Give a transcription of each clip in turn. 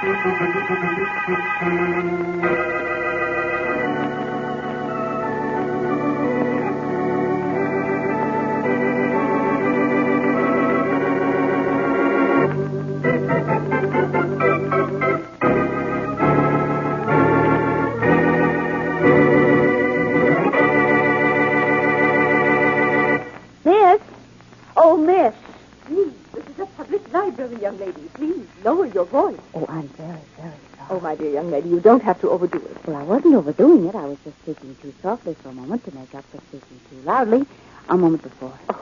Miss? Oh, miss. Please, this is a public library, young lady. Please, lower your voice. Oh, I'm very, very sorry. Oh, my dear young lady, you don't have to overdo it. Well, I wasn't overdoing it. I was just speaking too softly for a moment to make up for speaking too loudly a moment before. Oh.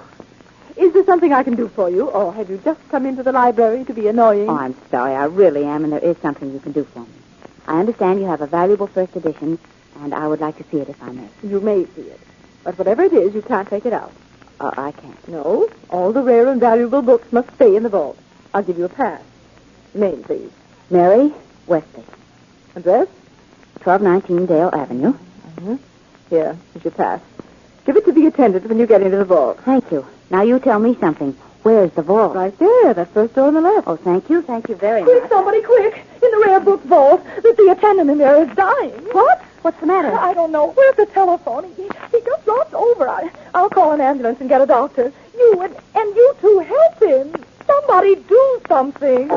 Is there something I can do for you, or have you just come into the library to be annoying? Oh, I'm sorry. I really am, and there is something you can do for me. I understand you have a valuable first edition, and I would like to see it if I may. You may see it. But whatever it is, you can't take it out. I can't. No, all the rare and valuable books must stay in the vault. I'll give you a pass. Name, please. Mary Wesley. Address? 1219 Dale Avenue. Mm-hmm. Here, here's your pass. Give it to the attendant when you get into the vault. Thank you. Now you tell me something. Where's the vault? Right there, that first door on the left. Oh, thank you. Thank you very Quick, much. somebody, quick. In the rare book vault, that the attendant in there is dying. What? What's the matter? I don't know. Where's the telephone? He just lost over. I'll call an ambulance and get a doctor. You and you two help him. Somebody do something.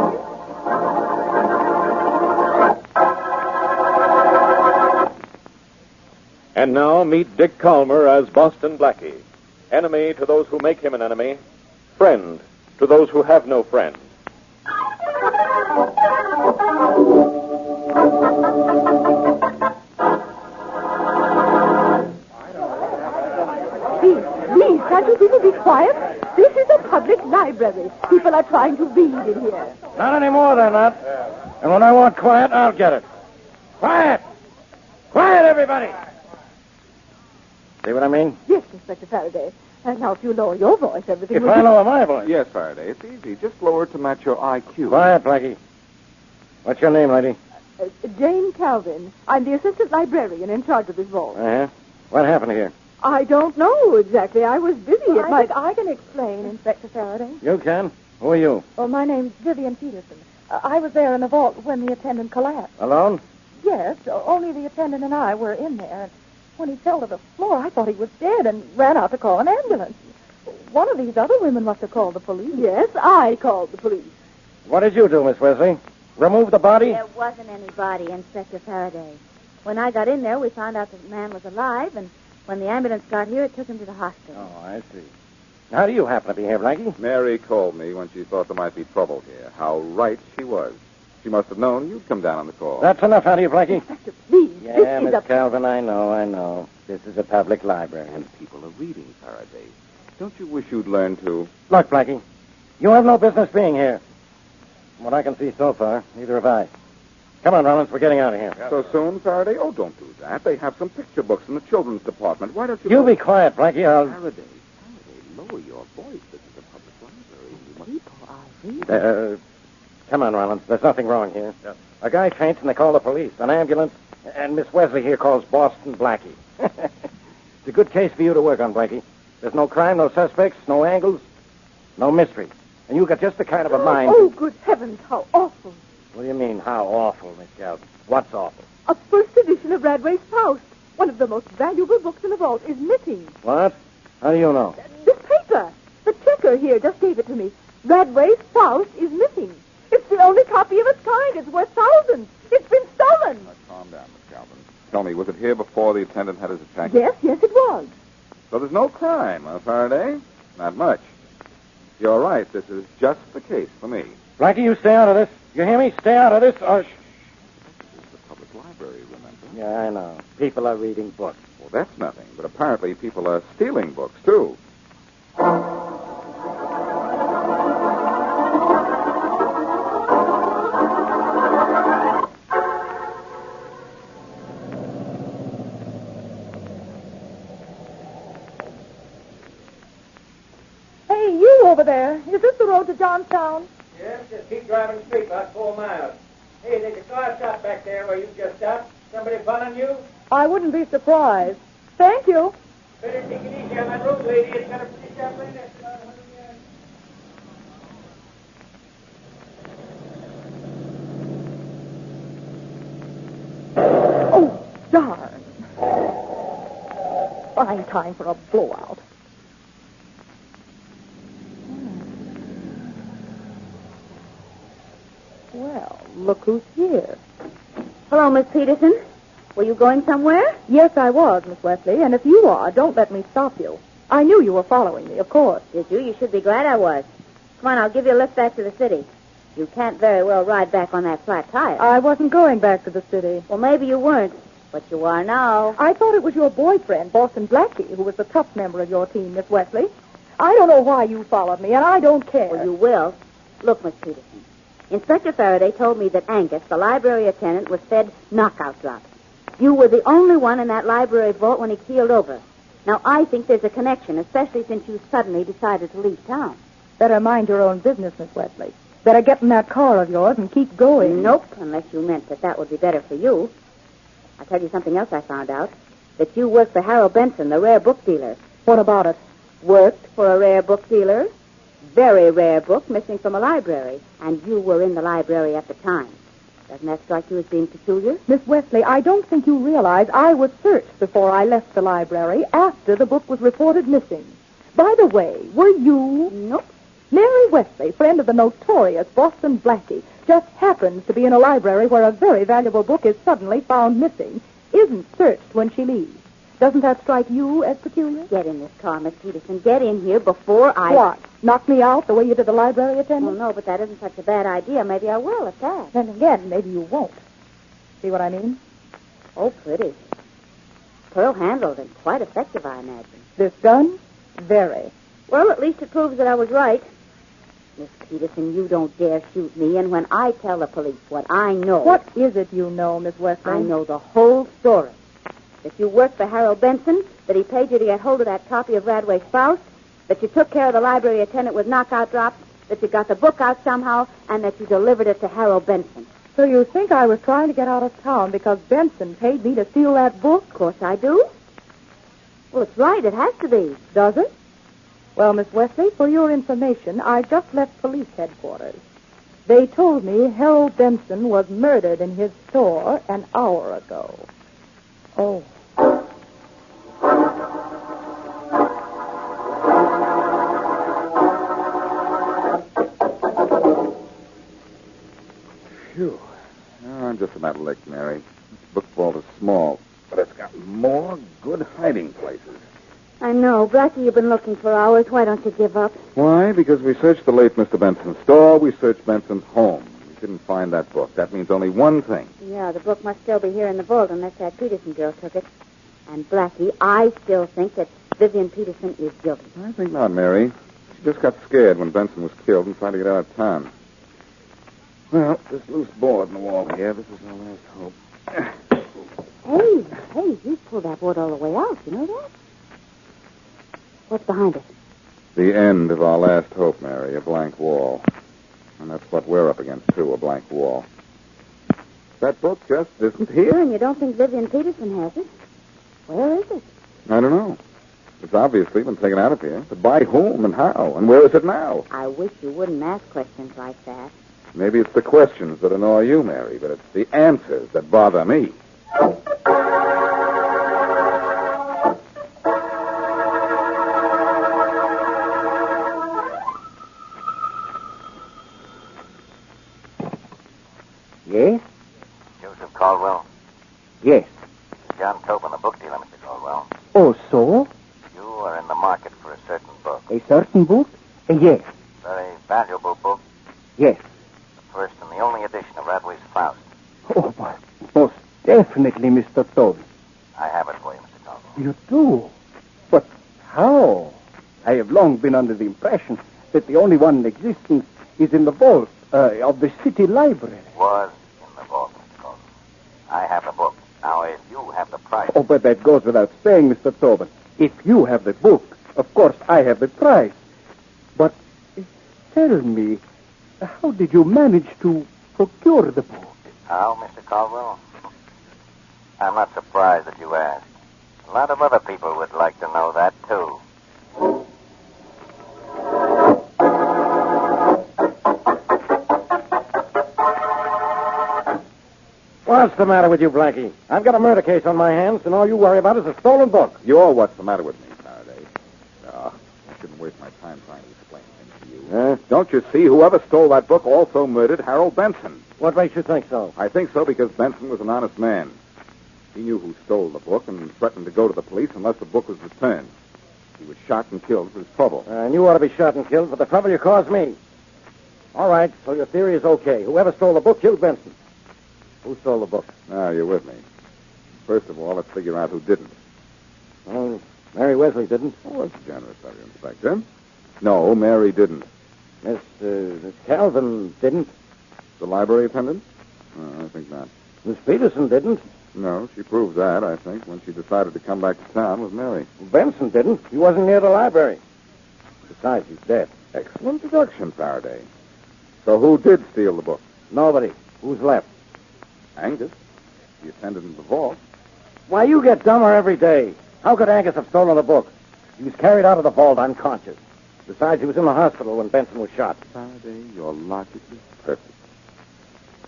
And now meet Dick Calmer as Boston Blackie. Enemy to those who make him an enemy. Friend to those who have no friend. Please, can't you people be quiet? This is a public library. People are trying to read in here. Not anymore, they're not. And when I want quiet, I'll get it. Quiet! Quiet, everybody! See what I mean? Yes, Inspector Faraday. And now if you lower your voice, everything If will I be... lower my voice. Yes, Faraday. It's easy. Just lower it to match your IQ. Quiet, Blackie. What's your name, lady? Jane Calvin. I'm the assistant librarian in charge of this vault. Uh-huh. What happened here? I don't know exactly. I was busy. I think I can explain, Inspector Faraday. You can? Who are you? Well, my name's Vivian Peterson. I was there in the vault when the attendant collapsed. Alone? Yes, only the attendant and I were in there. And when he fell to the floor, I thought he was dead and ran out to call an ambulance. One of these other women must have called the police. Yes, I called the police. What did you do, Miss Wesley? Remove the body? There wasn't any body, Inspector Faraday. When I got in there, we found out that the man was alive, and when the ambulance got here, it took him to the hospital. Oh, I see. How do you happen to be here, Blackie? Mary called me when she thought there might be trouble here. How right she was. She must have known you'd come down on the call. That's enough out of you, Blackie. Inspector, please. Yeah, this is Miss a... Calvin, I know. This is a public library. And people are reading, Faraday. Don't you wish you'd learn to... Look, Blackie, you have no business being here. From what I can see so far, neither have I. Come on, Rollins, we're getting out of here. So soon, Faraday? Oh, don't do that. They have some picture books in the children's department. Why don't you... You be quiet, Blackie. Faraday, lower your voice. This is a public library. You must... People are reading. Come on, Rollins. There's nothing wrong here. Yeah. A guy faints and they call the police. An ambulance. And Miss Wesley here calls Boston Blackie. It's a good case for you to work on, Blackie. There's no crime, no suspects, no angles, no mystery. And you got just the kind of a mind... Oh, good heavens, how awful. What do you mean, how awful, Miss Calvin? What's awful? A first edition of Radway's Faust. One of the most valuable books in the vault is missing. What? How do you know? This paper. The checker here just gave it to me. Radway's Faust is missing. It's the only copy of its kind. It's worth thousands. It's been stolen. Calm down, Miss Calvin. Tell me, was it here before the attendant had his attack? Yes, it was. So there's no crime, huh, Faraday? Not much. You're right. This is just the case for me. Blackie, you stay out of this. You hear me? Stay out of this, or... This is the public library, remember? Yeah, I know. People are reading books. Well, that's nothing. But apparently people are stealing books, too. Hey, you over there. Is this the road to Johnstown? Yes, just keep driving straight about 4 miles. Hey, there's a car stop back there where you just stopped. Somebody following you? I wouldn't be surprised. Thank you. Better take it easy on that road, lady. It's got a pretty sharp lane. That's about 100 yards. fine time for a blowout. Well, look who's here. Hello, Miss Peterson. Were you going somewhere? Yes, I was, Miss Wesley, and if you are, don't let me stop you. I knew you were following me, of course. Did you? You should be glad I was. Come on, I'll give you a lift back to the city. You can't very well ride back on that flat tire. I wasn't going back to the city. Well, maybe you weren't, but you are now. I thought it was your boyfriend, Boston Blackie, who was the tough member of your team, Miss Wesley. I don't know why you followed me, and I don't care. Well, you will. Look, Miss Peterson. Inspector Faraday told me that Angus, the library attendant, was fed knockout drops. You were the only one in that library vault when he keeled over. Now, I think there's a connection, especially since you suddenly decided to leave town. Better mind your own business, Miss Wesley. Better get in that car of yours and keep going. Nope, unless you meant that would be better for you. I'll tell you something else I found out. That you worked for Harold Benson, the rare book dealer. What about it? Worked for a rare book dealer. Very rare book missing from a library. And you were in the library at the time. Doesn't that strike you as being peculiar? Miss Wesley, I don't think you realize I was searched before I left the library after the book was reported missing. By the way, were you... Nope. Mary Wesley, friend of the notorious Boston Blackie, just happens to be in a library where a very valuable book is suddenly found missing, isn't searched when she leaves. Doesn't that strike you as peculiar? Get in this car, Miss Peterson. Get in here before I... What? Knock me out the way you did the library Well, attendant? no, but that isn't such a bad idea. Maybe I will at that. Then again, maybe you won't. See what I mean? Oh, pretty. Pearl-handled and quite effective, I imagine. This gun? Very. Well, at least it proves that I was right. Miss Peterson, you don't dare shoot me, and when I tell the police what I know... What is it you know, Miss Wesley? I know the whole story. That you worked for Harold Benson, that he paid you to get hold of that copy of Radway's Faust, that you took care of the library attendant with knockout drops, that you got the book out somehow, and that you delivered it to Harold Benson. So you think I was trying to get out of town because Benson paid me to steal that book? Of course I do. Well, it's right. It has to be. Does it? Well, Miss Wesley, for your information, I just left police headquarters. They told me Harold Benson was murdered in his store an hour ago. Oh. Phew. Oh, I'm just about licked, Mary. This book vault is small, but it's got more good hiding places. I know. Blackie, you've been looking for hours. Why don't you give up? Why? Because we searched the late Mr. Benson's store, we searched Benson's home. We didn't find that book. That means only one thing. Yeah, the book must still be here in the vault unless that Peterson girl took it. And Blackie, I still think that Vivian Peterson is guilty. I think not, Mary. She just got scared when Benson was killed and tried to get out of town. Well, this loose board in the wall here, this is our last hope. Hey, you pulled that board all the way out. You know that? What's behind it? The end of our last hope, Mary, a blank wall. And that's what we're up against, too, a blank wall. That book just isn't here. And you don't think Vivian Peterson has it? Where is it? I don't know. It's obviously been taken out of here. But by whom and how? And where is it now? I wish you wouldn't ask questions like that. Maybe it's the questions that annoy you, Mary, but it's the answers that bother me. Yes? Joseph Caldwell? Yes. John Tobin, the book dealer, Mr. Caldwell. Oh, so? You are in the market for a certain book. A certain book? Yes. Very valuable book. Yes. The first and the only edition of Radway's Faust. Oh, but most definitely, Mr. Tobin. I have it for you, Mr. Caldwell. You do? But how? I have long been under the impression that the only one in existence is in the vault of the city library. Was in the vault, Mr. Caldwell. I have the book. Now, if you have the price... Oh, but that goes without saying, Mr. Tobin. If you have the book, of course I have the prize. But tell me, how did you manage to procure the book? How, Mr. Caldwell? I'm not surprised that you asked. A lot of other people would like to know that, too. What's the matter with you, Blackie? I've got a murder case on my hands, and all you worry about is a stolen book. You're what's the matter with me, Faraday. I shouldn't waste my time trying to explain things to you. Don't you see? Whoever stole that book also murdered Harold Benson. What makes you think so? I think so because Benson was an honest man. He knew who stole the book and threatened to go to the police unless the book was returned. He was shot and killed for his trouble. And you ought to be shot and killed for the trouble you caused me. All right, so your theory is okay. Whoever stole the book killed Benson. Who stole the book? Now, you're with me. First of all, let's figure out who didn't. Well, Mary Wesley didn't. Oh, that's generous of you, Inspector. No, Mary didn't. Miss Calvin didn't. The library attendant? I think not. Miss Peterson didn't. No, she proved that, I think, when she decided to come back to town with Mary. Benson didn't. He wasn't near the library. Besides, he's dead. Excellent deduction, Faraday. So who did steal the book? Nobody. Who's left? Angus. The attendant in the vault. Why, you get dumber every day. How could Angus have stolen the book? He was carried out of the vault unconscious. Besides, he was in the hospital when Benson was shot. Faraday, your logic is perfect.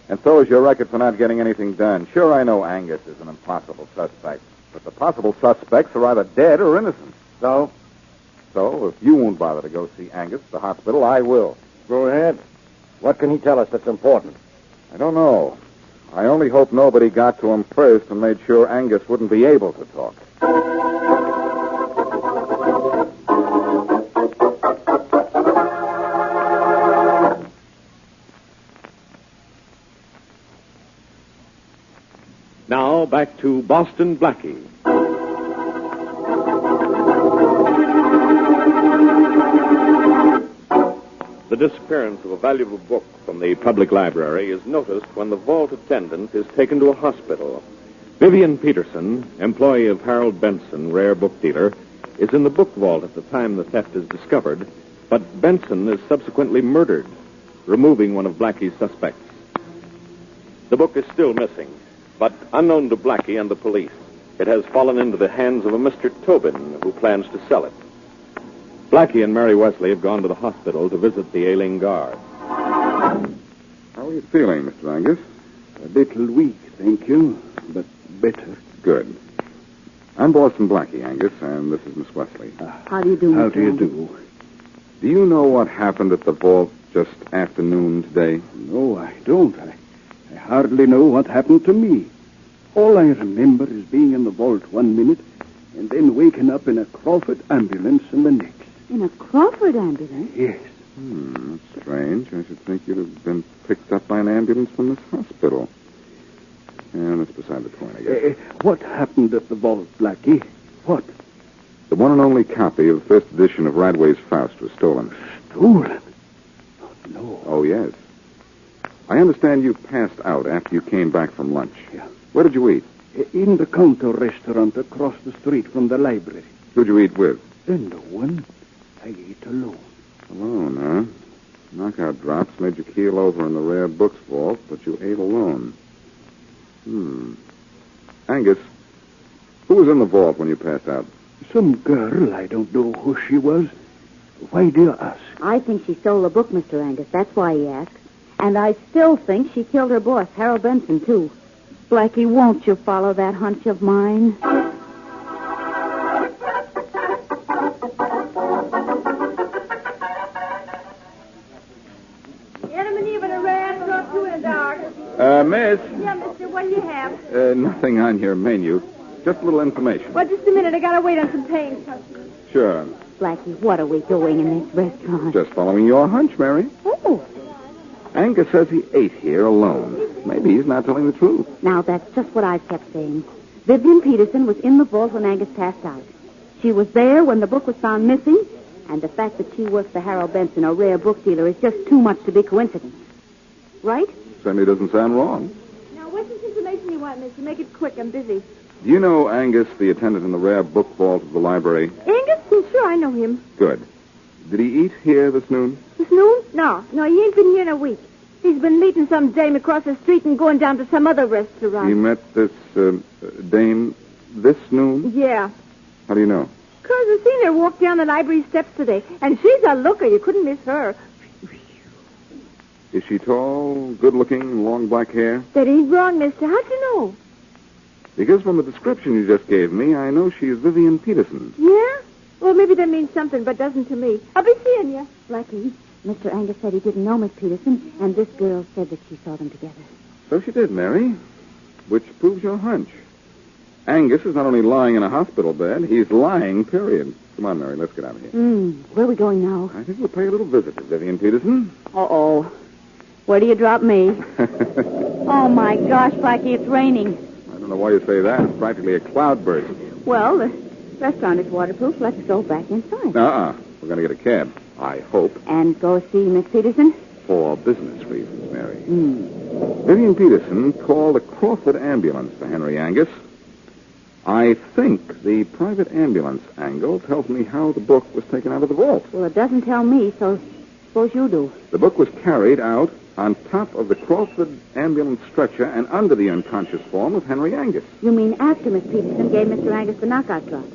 And so is your record for not getting anything done. Sure, I know Angus is an impossible suspect, but the possible suspects are either dead or innocent. So? So, if you won't bother to go see Angus at the hospital, I will. Go ahead. What can he tell us that's important? I don't know. I only hope nobody got to him first and made sure Angus wouldn't be able to talk. Now, back to Boston Blackie. The disappearance of a valuable book from the public library is noticed when the vault attendant is taken to a hospital. Vivian Peterson, employee of Harold Benson, rare book dealer, is in the book vault at the time the theft is discovered, but Benson is subsequently murdered, removing one of Blackie's suspects. The book is still missing, but unknown to Blackie and the police, it has fallen into the hands of a Mr. Tobin, who plans to sell it. Blackie and Mary Wesley have gone to the hospital to visit the ailing guard. How are you feeling, Mr. Angus? A little weak, thank you, but better. Good. I'm Boston Blackie, Angus, and this is Miss Wesley. How do you do, How Mr. do you Angus? do? Do you know what happened at the vault just after noon today? No, I don't. I hardly know what happened to me. All I remember is being in the vault one minute and then waking up in a Crawford ambulance in the next. In a Crawford ambulance? Yes. That's strange. I should think you'd have been picked up by an ambulance from this hospital. Yeah, that's beside the point, I guess. What happened at the vault, Blackie? What? The one and only copy of the first edition of Radway's Faust was stolen. Stolen? Oh, no. Oh, yes. I understand you passed out after you came back from lunch. Yeah. Where did you eat? In the counter restaurant across the street from the library. Who'd you eat with? No one. I ate alone. Alone, huh? Knockout drops made you keel over in the rare books vault, but you ate alone. Angus, who was in the vault when you passed out? Some girl, I don't know who she was. Why do you ask? I think she stole the book, Mr. Angus. That's why he asked. And I still think she killed her boss, Harold Benson, too. Blackie, won't you follow that hunch of mine? Miss? Yeah, mister, what do you have? Nothing on your menu. Just a little information. Well, just a minute. I gotta wait on some paying customers. Sure. Blackie, what are we doing in this restaurant? Just following your hunch, Mary. Oh, Angus says he ate here alone. Maybe he's not telling the truth. now that's just what I've kept saying. Vivian Peterson was in the vault when Angus passed out. She was there when the book was found missing, and the fact that she works for Harold Benson, a rare book dealer, is just too much to be coincidence. Right? Certainly doesn't sound wrong. Now, what's this information you want, mister? Make it quick. I'm busy. Do you know Angus, the attendant in the rare book vault of the library? Angus? Well, sure, I know him. Good. Did he eat here this noon? This noon? No, he ain't been here in a week. He's been meeting some dame across the street and going down to some other restaurant. He met this dame this noon? Yeah. How do you know? 'Cause I seen her walk down the library steps today, and she's a looker. You couldn't miss her. Is she tall, good-looking, long black hair? That ain't wrong, mister. How'd you know? Because from the description you just gave me, I know she's Vivian Peterson. Yeah? Well, maybe that means something, but doesn't to me. I'll be seeing you. Blackie, Mr. Angus said he didn't know Miss Peterson, and this girl said that she saw them together. So she did, Mary. Which proves your hunch. Angus is not only lying in a hospital bed, he's lying, period. Come on, Mary, let's get out of here. Where are we going now? I think we'll pay a little visit to Vivian Peterson. Uh-oh. Where do you drop me? Oh, my gosh, Blackie, it's raining. I don't know why you say that. It's practically a cloudburst. Well, the restaurant is waterproof. Let's go back inside. We're going to get a cab, I hope. And go see Miss Peterson? For business reasons, Mary. Vivian Peterson called a Crawford ambulance for Henry Angus. I think the private ambulance angle tells me how the book was taken out of the vault. Well, it doesn't tell me, so suppose you do. The book was carried out on top of the Crawford ambulance stretcher and under the unconscious form of Henry Angus. You mean after Miss Peterson gave Mr. Angus the knockout drop?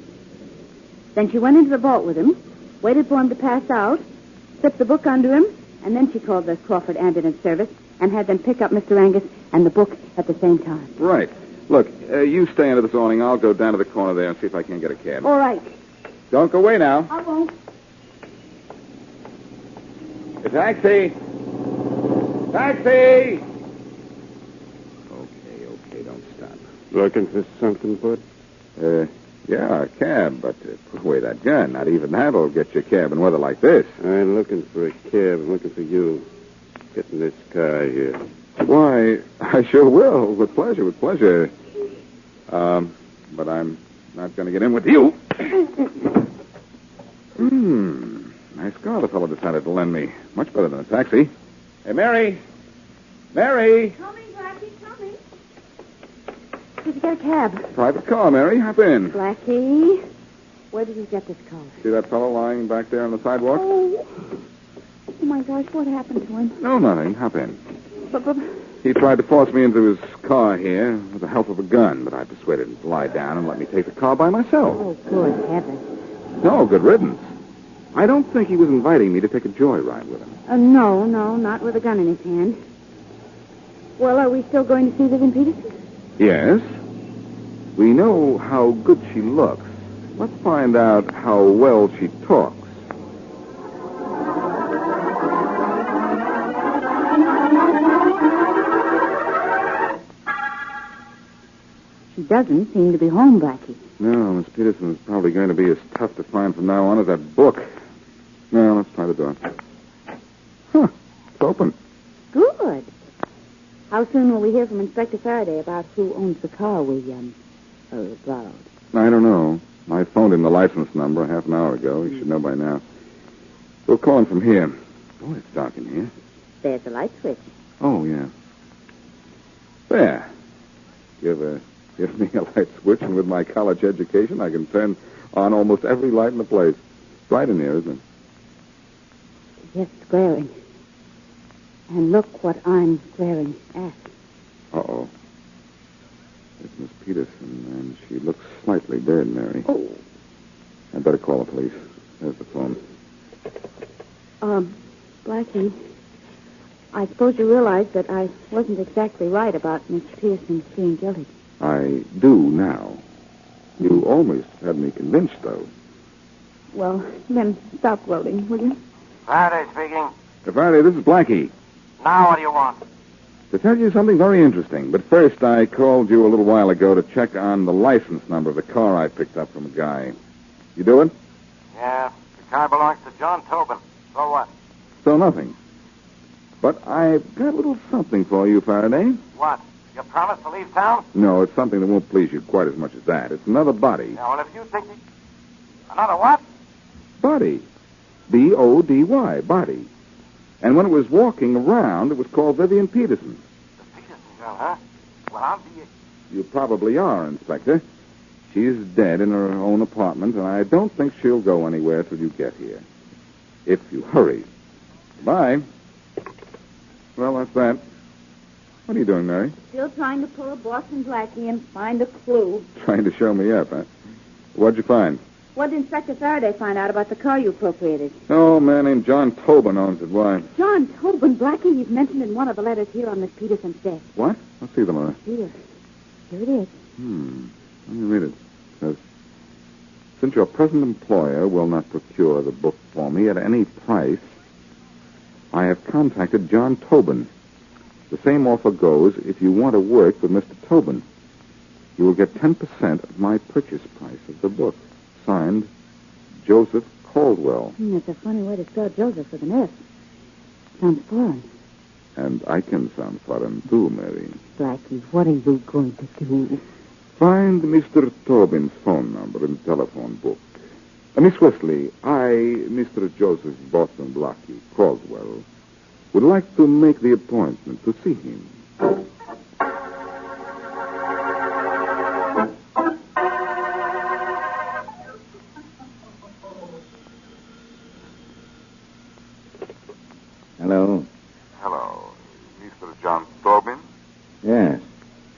Then she went into the vault with him, waited for him to pass out, slipped the book under him, and then she called the Crawford ambulance service and had them pick up Mr. Angus and the book at the same time. Right. Look, you stay under this awning. I'll go down to the corner there and see if I can't get a cab. All right. Don't go away now. I won't. A taxi! Taxi! Okay, don't stop. Looking for something, Bud? Yeah, a cab, but put away that gun. Not even that'll get you a cab in weather like this. I ain't looking for a cab. I'm looking for you. Get in this car here. Why, I sure will. With pleasure. But I'm not going to get in with you. Nice car the fellow decided to lend me. Much better than a taxi. Hey, Mary! Mary! Coming, Blackie, coming. Did you get a cab? Private car, Mary. Hop in. Blackie, where did you get this car? See that fellow lying back there on the sidewalk? Oh, my gosh, what happened to him? No, nothing. Hop in. But, He tried to force me into his car here with the help of a gun, but I persuaded him to lie down and let me take the car by myself. oh, good heavens. No, good riddance. I don't think he was inviting me to take a joyride with him. No, not with a gun in his hand. Well, are we still going to see Vivian Peterson? Yes. We know how good she looks. Let's find out how well she talks. She doesn't seem to be home, Blackie. No, Miss Peterson's probably going to be as tough to find from now on as that book. Now, let's try the door. Huh. It's open. Good. How soon will we hear from Inspector Faraday about who owns the car we, borrowed? I don't know. I phoned him the license number half an hour ago. He should know by now. We'll call him from here. Boy, it's dark in here. There's the light switch. Oh, yeah. There. Give me a light switch, and with my college education, I can turn on almost every light in the place. It's right in here, isn't it? Yes, it's glaring. And look what I'm glaring at. Uh-oh. It's Miss Peterson, and she looks slightly dead, Mary. Oh. I'd better call the police. There's the phone. Blackie, I suppose you realize that I wasn't exactly right about Miss Peterson being guilty. I do now. You almost had me convinced, though. Well, then stop gloating, will you? Faraday speaking. Faraday, this is Blackie. Now what do you want? To tell you something very interesting. But first, I called you a little while ago to check on the license number of the car I picked up from a guy. You do it? Yeah, the car belongs to John Tobin. So what? So nothing. But I've got a little something for you, Faraday. What? You promised to leave town? No, it's something that won't please you quite as much as that. It's another body. Yeah, well, if you think... Another what? Body. B-O-D-Y, body. And when it was walking around, it was called Vivian Peterson. The Peterson girl, huh? Well, I'll be... You probably are, Inspector. She's dead in her own apartment, and I don't think she'll go anywhere till you get here. If you hurry. Goodbye. Well, that's that. What are you doing, Mary? Still trying to pull a Boston Blackie and find a clue. Trying to show me up, huh? What'd you find? What did Inspector Faraday find out about the car you appropriated? Oh, a man named John Tobin owns it. Why? John Tobin, Blackie, he's mentioned in one of the letters here on Miss Peterson's desk. What? Let's see the letter. Here it is. Let me read it. It says, since your present employer will not procure the book for me at any price, I have contacted John Tobin. The same offer goes if you want to work with Mr. Tobin. You will get 10% of my purchase price of the book. Signed, Joseph Caldwell. That's a funny way to spell Joseph with an S. Sounds foreign. And I can sound foreign, too, Mary. Blackie, what are you going to do? Find Mr. Tobin's phone number in the telephone book. Miss Wesley, I, Mr. Joseph Boston Blackie Caldwell, would like to make the appointment to see him. Hello? Hello. Mr. John Tobin? Yes.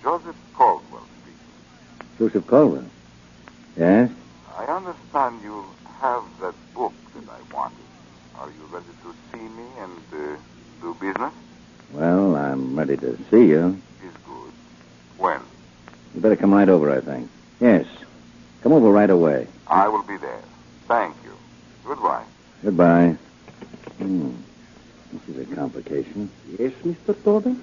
Joseph Caldwell speaking. Joseph Caldwell? Yes? I understand you have that book that I wanted. Are you ready to see me and do business? Well, I'm ready to see you. Is good. When? You better come right over, I think. Yes. Come over right away. I will be there. Thank you. Goodbye. Goodbye. This is a complication. Yes, Mr. Tobin?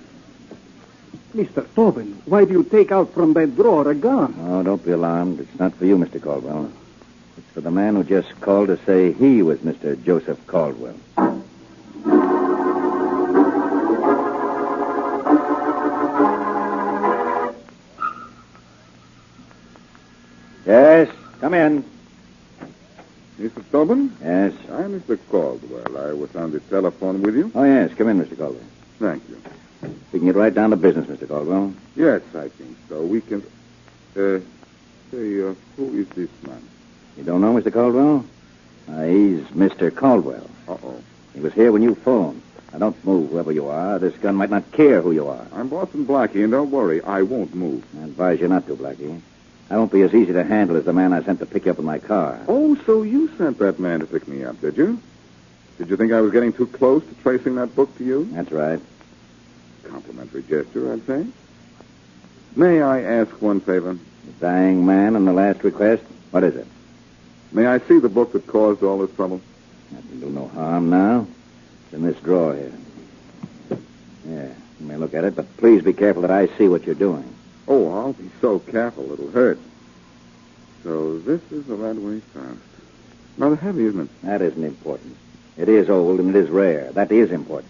Mr. Tobin, why do you take out from that drawer a gun? Oh, don't be alarmed. It's not for you, Mr. Caldwell. It's for the man who just called to say he was Mr. Joseph Caldwell. Yes, come in. Mr. Tobin? Yes. I'm Mr. Caldwell. I was on the telephone with you. Oh, yes, come in, Mr. Caldwell. Thank you. We can get right down to business, Mr. Caldwell. Yes, I think so. We can... who is this man? You don't know Mr. Caldwell? He's Mr. Caldwell. Uh-oh. He was here when you phoned. Now, don't move, whoever you are. This gun might not care who you are. I'm Boston Blackie, and don't worry, I won't move. I advise you not to, Blackie. I won't be as easy to handle as the man I sent to pick you up in my car. Oh, so you sent that man to pick me up, did you? Did you think I was getting too close to tracing that book to you? That's right. Complimentary gesture, I'd say. May I ask one favor? The dying man and the last request? What is it? May I see the book that caused all this trouble? That can do no harm now. It's in this drawer here. Yeah, you may look at it, but please be careful that I see what you're doing. Oh, I'll be so careful it'll hurt. So this is the Radway Fast. Rather heavy, isn't it? That isn't important. It is old and it is rare. That is important.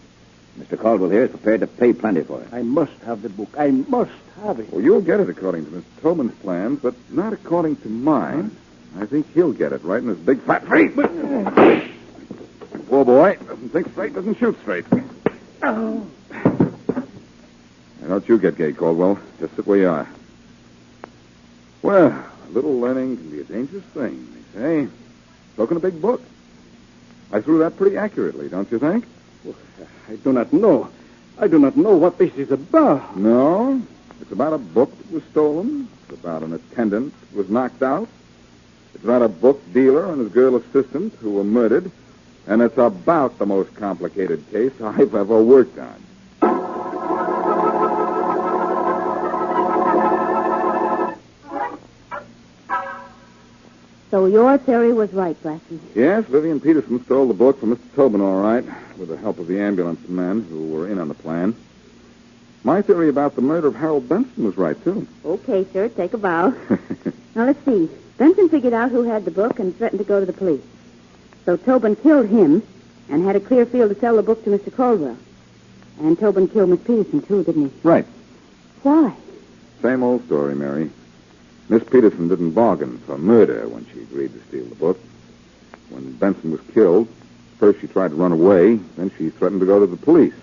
Mr. Caldwell here is prepared to pay plenty for it. I must have the book. I must have it. Well, you'll get it according to Mr. Tobin's plans, but not according to mine. I think he'll get it right in his big fat face. Poor boy. Doesn't think straight, doesn't shoot straight. Oh. Now, don't you get gay, Caldwell. Just sit where you are. Well, a little learning can be a dangerous thing, they say. So can a big book. I threw that pretty accurately, don't you think? Well, I do not know. I do not know what this is about. No. It's about a book that was stolen. It's about an attendant who was knocked out. It's about a book dealer and his girl assistant who were murdered. And it's about the most complicated case I've ever worked on. So your theory was right, Blackie. Yes, Vivian Peterson stole the book from Mr. Tobin, all right, with the help of the ambulance men who were in on the plan. My theory about the murder of Harold Benson was right, too. Okay, sir, take a bow. Now, let's see. Benson figured out who had the book and threatened to go to the police. So Tobin killed him and had a clear field to sell the book to Mr. Caldwell. And Tobin killed Miss Peterson, too, didn't he? Right. Why? Same old story, Mary. Miss Peterson didn't bargain for murder when she agreed to steal the book. When Benson was killed, first she tried to run away, then she threatened to go to the police.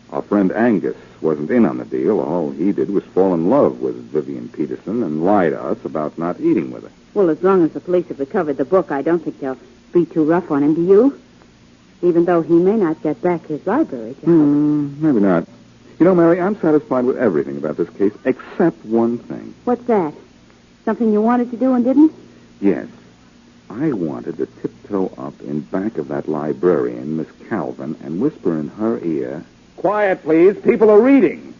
Our friend Angus wasn't in on the deal. All he did was fall in love with Vivian Peterson and lie to us about not eating with her. Well, as long as the police have recovered the book, I don't think they'll be too rough on him, do you? Even though he may not get back his library job. Maybe not. You know, Mary, I'm satisfied with everything about this case except one thing. What's that? Something you wanted to do and didn't? Yes. I wanted to tiptoe up in back of that librarian, Miss Calvin, and whisper in her ear, "Quiet, please. People are reading."